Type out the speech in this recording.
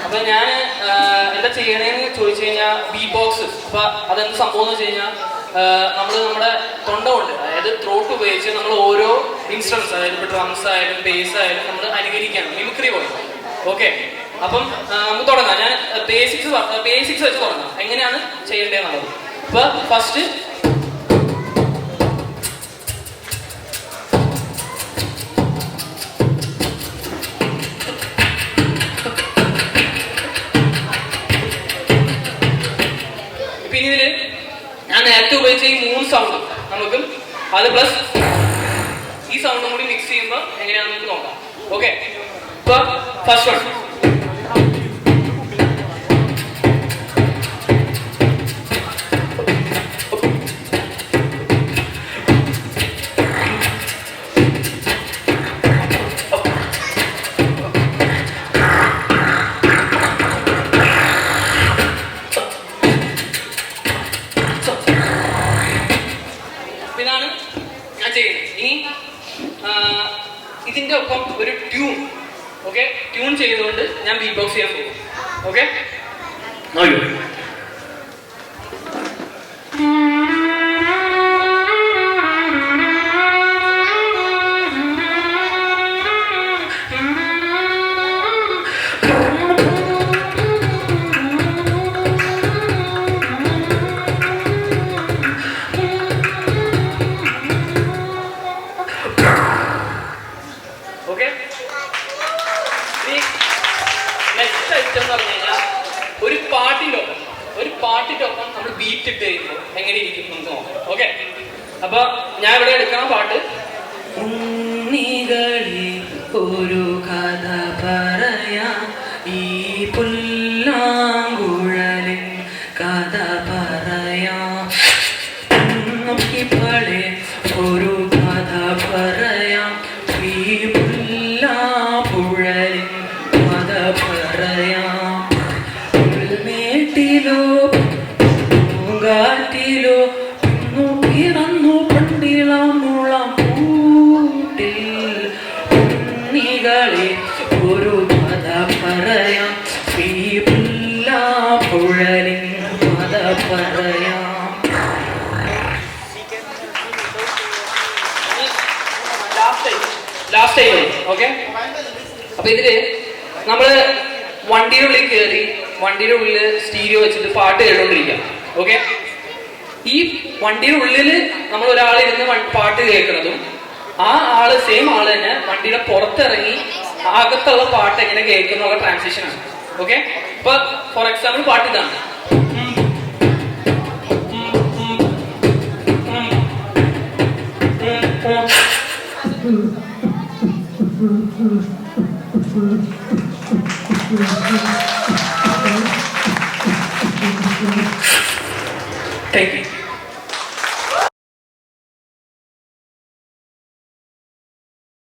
അപ്പൊ ഞാൻ എന്താ ചെയ്യണേന്ന് ചോദിച്ചു കഴിഞ്ഞാൽ ബീറ്റ് ബോക്സ്. അപ്പൊ അതെന്ത് സംഭവം എന്ന് വെച്ച് കഴിഞ്ഞാൽ നമ്മൾ നമ്മുടെ തൊണ്ട കൊണ്ട്, അതായത് ത്രോട്ട് ഉപയോഗിച്ച് നമ്മൾ ഓരോ ഇൻസ്ട്രുമെന്റ്സ്, അതായത് ഇപ്പൊ ഡ്രംസ് ആയാലും ബേസ് ആയാലും നമ്മൾ അനുകരിക്കണം, മിമിക്രി പോലെ. ഓക്കെ, അപ്പം നമുക്ക് തുടങ്ങാം. ഞാൻ ബേസിക്സ് വെച്ച് തുടങ്ങാം, എങ്ങനെയാണ് ചെയ്യേണ്ടതെന്നുള്ളത്. ഇപ്പൊ ഫസ്റ്റ് ഇതില് ഞാൻ നേരത്തെ ഉപയോഗിച്ച ഈ 3 സൗണ്ട് നമുക്ക് അത് പ്ലസ് ഈ സൗണ്ടും കൂടി മിക്സ് ചെയ്യുമ്പോൾ എങ്ങനെയാണെന്ന് നമുക്ക് നോക്കാം. ഓക്കെ, ഇപ്പൊ ഫസ്റ്റ് വൺ. ഇതാണ് ഞാൻ ചെയ്യുന്നത്. ഇനി ഇതിന്റെ ഒപ്പം ഒരു ട്യൂൺ, ഓക്കെ, ട്യൂൺ ചെയ്തുകൊണ്ട് ഞാൻ ബീറ്റ് ബോക്സ് ചെയ്യാൻ പോകും. ഓക്കെ, നെക്സ്റ്റ് ഐറ്റം എന്ന് പറഞ്ഞു കഴിഞ്ഞാൽ ഒരു പാട്ടിന്റെ ഒപ്പം നമ്മൾ ബീറ്റ് ഇട്ട് കഴിയുമ്പോൾ എങ്ങനെ ഇരിക്കും നമുക്ക് നോക്കാം. ഓക്കെ, അപ്പൊ ഞാൻ ഇവിടെ എടുക്കുന്ന പാട്ട്, ഉണ്ണികളിൽ ഒരു കഥ പറയാം, ഈ പുല്ലാങ്കുഴലിൻ കഥ പറയാം, ഇപ്പോഴേ ഒരു കഥ പറയാം, ഈ പുല്ലാപ്പുഴലിൻ കഥ പറയാം, ഉൾമേട്ടിലോ പൂങ്കാറ്റിലോ പിറന്നു പണ്ടിളം മുളം കൂട്ടിൽ, ഉണ്ണികളെ ഒരു കഥ പറയാം, ഈ പുല്ലാപ്പുഴലിൻ കഥ പറയാം. Last time. ഓക്കെ, അപ്പൊ ഇതില് നമ്മള് വണ്ടിയുടെ ഉള്ളിൽ കയറി വണ്ടിയുടെ ഉള്ളിൽ സ്റ്റീരിയോ വെച്ചിട്ട് പാട്ട് കേട്ടോണ്ടിരിക്കാം. ഓക്കെ, ഈ വണ്ടിയുടെ ഉള്ളില് നമ്മൾ ഒരാളിരുന്ന് പാട്ട് കേൾക്കുന്നതും ആ ആള് സെയിം ആള് തന്നെ വണ്ടിയുടെ പുറത്തിറങ്ങി അകത്തുള്ള പാട്ട് എങ്ങനെ കേൾക്കുന്ന ട്രാൻസിഷൻ ആണ്. ഓക്കെ, ഇപ്പൊ ഫോർ എക്സാമ്പിൾ പാട്ട് ഇതാണ്. Thank you.